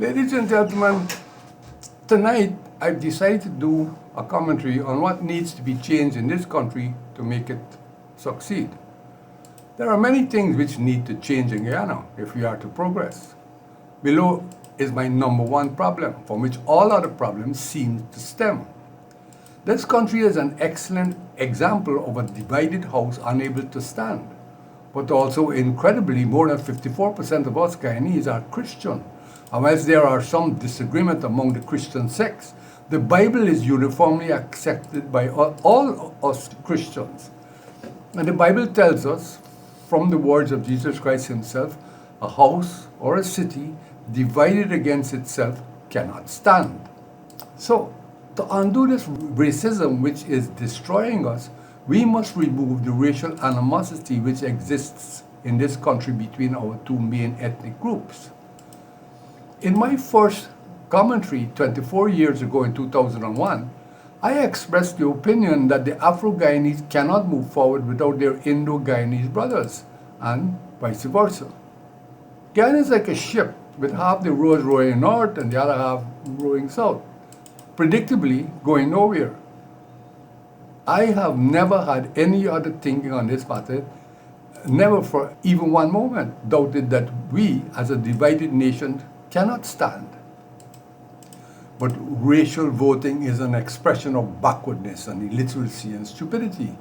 Ladies and gentlemen, tonight I've decided to do a commentary on what needs to be changed in this country to make it succeed. There are many things which need to change in Guyana if we are to progress. Below is my number one problem, from which all other problems seem to stem. This country is an excellent example of a divided house unable to stand. But also, incredibly, more than 54% of us Guyanese are Christian. And whilst there are some disagreement among the Christian sects, the Bible is uniformly accepted by all us Christians. And the Bible tells us, from the words of Jesus Christ himself, a house or a city divided against itself cannot stand. So, to undo this racism which is destroying us, we must remove the racial animosity which exists in this country between our two main ethnic groups. In my first commentary 24 years ago in 2001, I expressed the opinion that the Afro-Guyanese cannot move forward without their Indo-Guyanese brothers, and vice versa. Guyana is like a ship with half the rowers rowing north and the other half rowing south, predictably going nowhere. I have never had any other thinking on this matter, never for even one moment doubted that we, as a divided nation, cannot stand. But racial voting is an expression of backwardness and illiteracy and stupidity.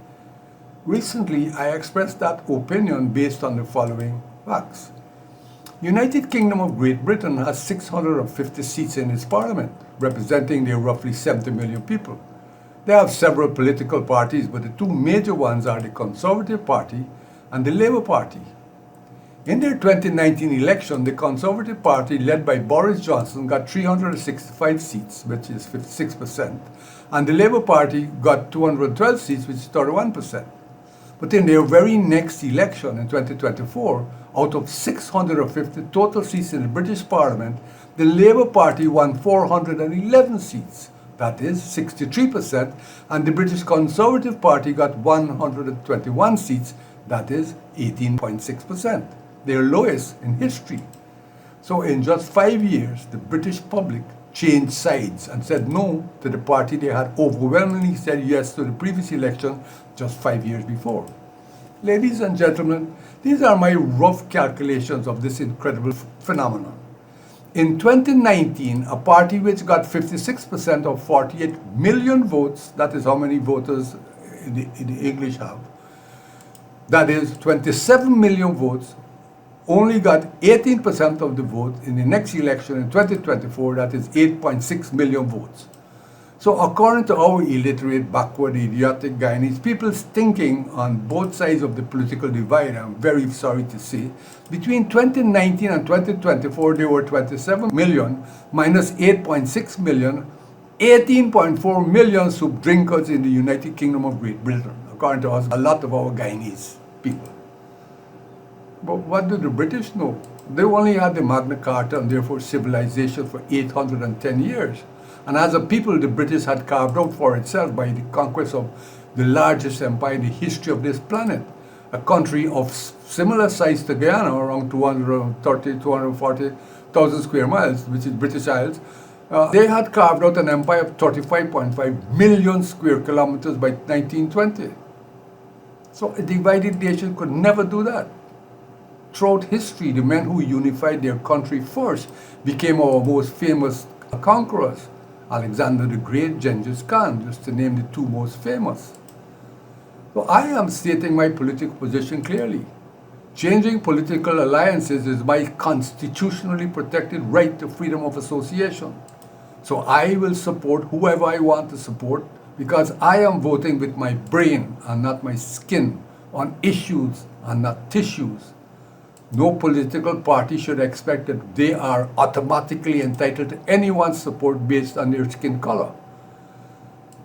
Recently, I expressed that opinion based on the following facts. United Kingdom of Great Britain has 650 seats in its parliament, representing their roughly 70 million people. They have several political parties, but the two major ones are the Conservative Party and the Labour Party. In their 2019 election, the Conservative Party, led by Boris Johnson, got 365 seats, which is 56%, and the Labour Party got 212 seats, which is 31%. But in their very next election in 2024, out of 650 total seats in the British Parliament, the Labour Party won 411 seats, that is 63%, and the British Conservative Party got 121 seats, that is 18.6%. Their lowest in history. So in just 5 years, the British public changed sides and said no to the party they had overwhelmingly said yes to the previous election just 5 years before. Ladies and gentlemen, these are my rough calculations of this incredible phenomenon. In 2019, a party which got 56% of 48 million votes, that is how many voters in the English have, that is 27 million votes, only got 18% of the vote in the next election in 2024, that is 8.6 million votes. So according to our illiterate, backward, idiotic Guyanese, people's thinking on both sides of the political divide, I'm very sorry to say, between 2019 and 2024, there were 27 million minus 8.6 million, 18.4 million soup drinkers in the United Kingdom of Great Britain, according to us, a lot of our Guyanese people. But what do the British know? They only had the Magna Carta and therefore civilization for 810 years. And as a people, the British had carved out for itself by the conquest of the largest empire in the history of this planet. A country of similar size to Guyana, around 230, 240,000 square miles, which is British Isles. They had carved out an empire of 35.5 million square kilometers by 1920. So a divided nation could never do that. Throughout history, the men who unified their country first became our most famous conquerors. Alexander the Great, Genghis Khan, just to name the two most famous. So I am stating my political position clearly. Changing political alliances is my constitutionally protected right to freedom of association. So I will support whoever I want to support because I am voting with my brain and not my skin on issues and not tissues. No political party should expect that they are automatically entitled to anyone's support based on their skin color.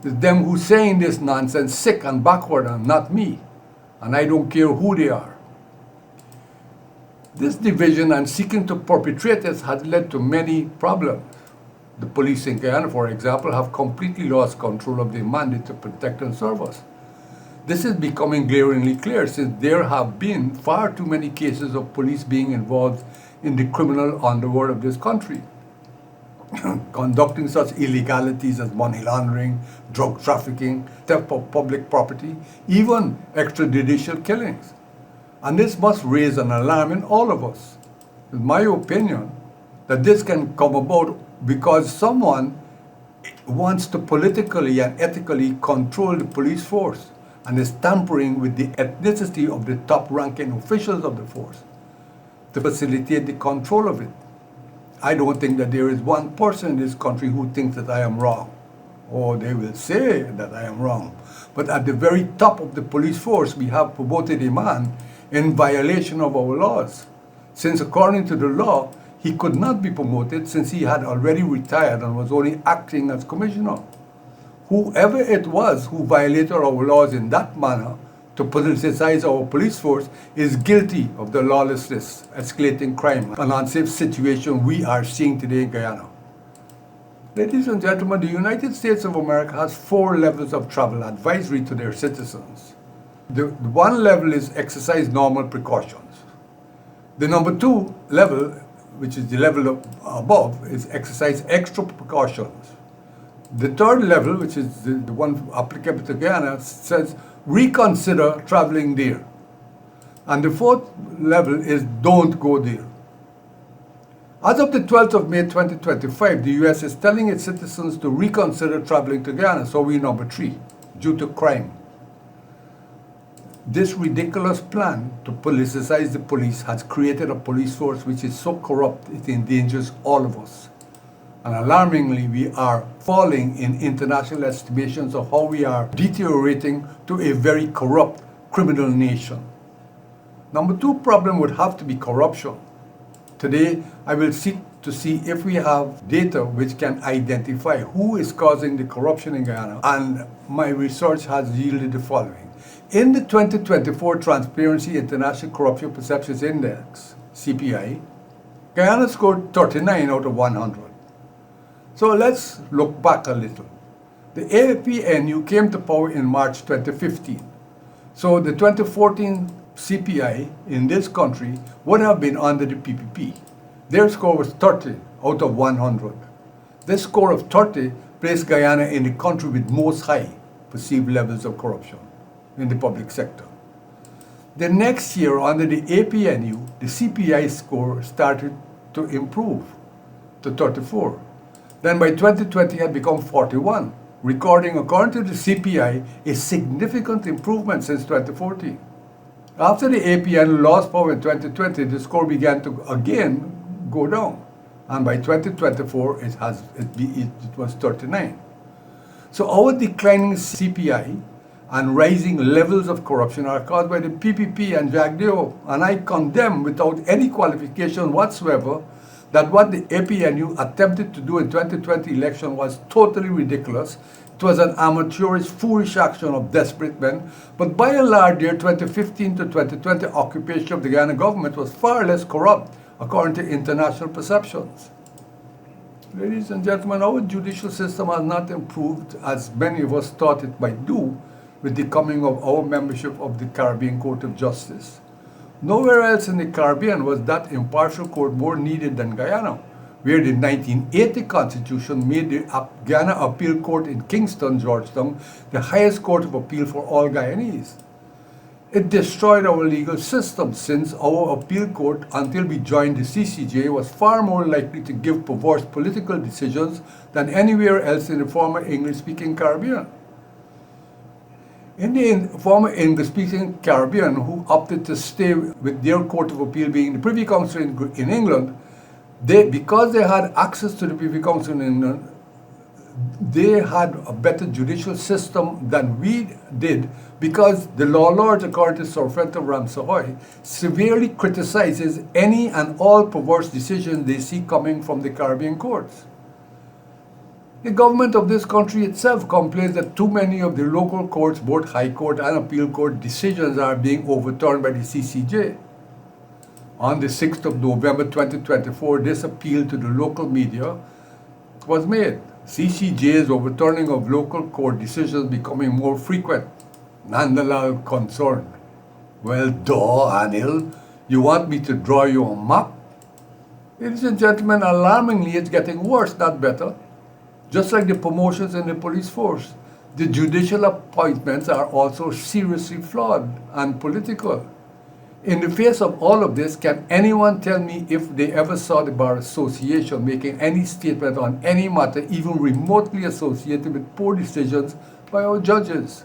It's them who's saying this nonsense, sick and backward, and not me. And I don't care who they are. This division and seeking to perpetrate it has led to many problems. The police in Guyana, for example, have completely lost control of their mandate to protect and serve us. This is becoming glaringly clear since there have been far too many cases of police being involved in the criminal underworld of this country. conducting such illegalities as money laundering, drug trafficking, theft of public property, even extrajudicial killings. And this must raise an alarm in all of us. It's my opinion that this can come about because someone wants to politically and ethically control the police force and is tampering with the ethnicity of the top-ranking officials of the force to facilitate the control of it. I don't think that there is one person in this country who thinks that I am wrong, or they will say that I am wrong. But at the very top of the police force, we have promoted a man in violation of our laws, since according to the law, he could not be promoted since he had already retired and was only acting as commissioner. Whoever it was who violated our laws in that manner to politicize our police force is guilty of the lawlessness, escalating crime, and unsafe situation we are seeing today in Guyana. Ladies and gentlemen, the United States of America has 4 levels of travel advisory to their citizens. The one level is exercise normal precautions. The number 2 level, which is the level above, is exercise extra precautions. The 3rd level, which is the one applicable to Guyana, says reconsider traveling there. And the 4th level is don't go there. As of the 12th of May 2025, the U.S. is telling its citizens to reconsider traveling to Guyana, so we're number 3, due to crime. This ridiculous plan to politicize the police has created a police force which is so corrupt it endangers all of us. And alarmingly, we are falling in international estimations of how we are deteriorating to a very corrupt criminal nation. Number 2 problem would have to be corruption. Today, I will seek to see if we have data which can identify who is causing the corruption in Guyana, and my research has yielded the following. In the 2024 Transparency International Corruption Perceptions Index, CPI, Guyana scored 39 out of 100. So let's look back a little. The APNU came to power in March 2015. So the 2014 CPI in this country would have been under the PPP. Their score was 30 out of 100. This score of 30 placed Guyana in the country with most high perceived levels of corruption in the public sector. The next year, under the APNU, the CPI score started to improve to 34. Then by 2020 it had become 41, recording, according to the CPI, a significant improvement since 2014. After the APN lost power in 2020, the score began to again go down, and by 2024 it was 39. So our declining CPI and rising levels of corruption are caused by the PPP and JAGDEO, and I condemn without any qualification whatsoever that what the APNU attempted to do in 2020 election was totally ridiculous. It was an amateurish, foolish action of desperate men, but by and large their 2015 to 2020 occupation of the Guyana government was far less corrupt according to international perceptions. Ladies and gentlemen, our judicial system has not improved as many of us thought it might do with the coming of our membership of the Caribbean Court of Justice. Nowhere else in the Caribbean was that impartial court more needed than Guyana, where the 1980 Constitution made the Guyana Appeal Court in Kingston, Georgetown, the highest court of appeal for all Guyanese. It destroyed our legal system since our appeal court, until we joined the CCJ, was far more likely to give perverse political decisions than anywhere else in the former English-speaking Caribbean. In the former English-speaking Caribbean, who opted to stay with their Court of Appeal being the Privy Council in England, because they had access to the Privy Council in England, they had a better judicial system than we did, because the law lords, according to Sir Fenton Ramsay, severely criticizes any and all perverse decisions they see coming from the Caribbean courts. The government of this country itself complains that too many of the local courts, both High Court and Appeal Court decisions, are being overturned by the CCJ. On the 6th of November 2024, this appeal to the local media was made. CCJ's overturning of local court decisions becoming more frequent. Nandalal concerned. Well, duh, Anil, you want me to draw you a map? Ladies and gentlemen, alarmingly, it's getting worse, not better. Just like the promotions in the police force, the judicial appointments are also seriously flawed and political. In the face of all of this, can anyone tell me if they ever saw the Bar Association making any statement on any matter even remotely associated with poor decisions by our judges?